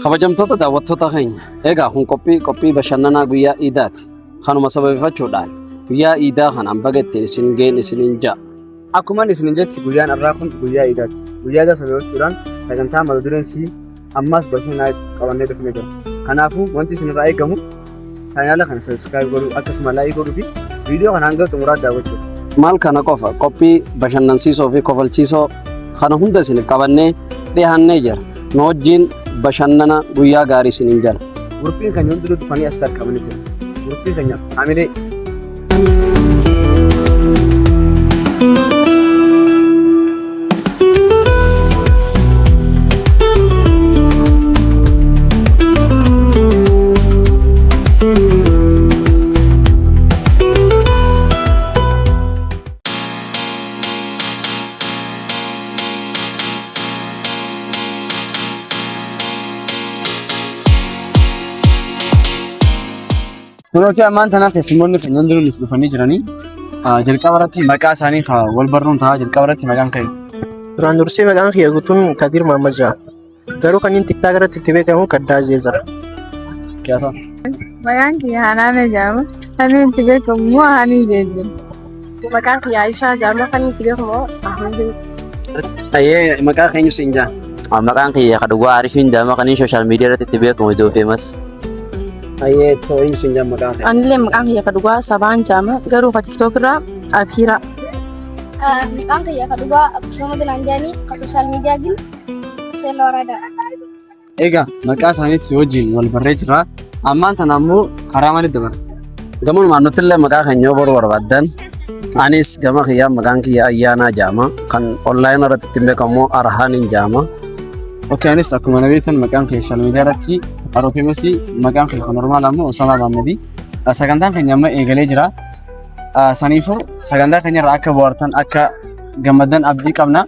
Kabajamtoota daawwattoota keenya egaa kun qophii bashannanaa guyyaa Iidaati. Kanuma sababeeffachuudhaan guyyaa Iidaa kanaan baga ittiin isin ga'een isiniin ja'a. Akkuma isin jetti guyyaan har'aa kun guyyaa Iidaati. Guyyaa Iidaa sababeeffachuudhaan sagantaa mata dureen isii ammas bashannanaatti qabannee dhufnee jirra. Kanaafuu wanti isinirraa eegamu chaanaala kana sabiskiraayib godhuu akkasuma laayik godhuu fi viidiyoo kana hanga xumuraa daawwachuu. Maal kana qofa qophii bashannansiisoo fi kofalchiisoo kana hunda isiniif qabannee dhiyaannee jira. Nu wajjin bashannana guyyaa gaarii isiniin jala. Guruppiin keenya hundinuu dhufanii asitti argamanii jiru. Guruppiin keenyaaf haamilee. Kunuunsi ammaan tanaaf keessummoonni keenya hundinuu dhufanii jiranii jalqaba irratti maqaa isaanii wal barruun ta'a. Jalqaba irratti maqaan kee? Duraan dursee maqaan kiyya guutuun Kadir Mahammad Jaha. Garuu kan inni tiktaak irratti itti beekamu Kaddaa Zeezara. Maqaan kiyya Hanaana jedhama. Kan inni itti beekamu immoo Hanii Zeejjira. Maqaan kiyya Aishaa jedhama. Kan inni itti beekamu Ahmad. Maqaa keenya siin jaa? Maqaan kiyya Kadhugaa Aarifiin jedhama. Kan inni sooshaal miidiyaa irratti itti beekamu Idoo Feemas. Tooyin siin jaa maqaa kee? Anillee maqaan kiyya Kadhugaa Sabaan jedhama. Garuu kan tiktook irraa Abhiira. Maqaan kiyya Kadhugaa Abdussamad Lanjaanii kan sooshaal miidiyaa gin Hussein Lawaraadha. Egaa maqaa isaaniitti wajjin wal barree jira. Ammaan tana ammoo karaa maaliif dabala? Gamoon nuti illee maqaa keenya boruu barbaaddan anis gama kiyyaa maqaan kiyya Ayyaanaa jedhama. Kan onlaayinii irratti ittiin beekamu Arhaaniin jedhama. Anis akkuma nabeetan maqaan kiyya sooshaal miidiyaa irratti Aroopeemasii maqaan kiyya kan normaal ammoo Osamaa Maammadii. Sagantaan keenya amma eegalee jira. Saniifuu sagantaa keenya irraa akka bohaartan akka gammadan abdii qabna.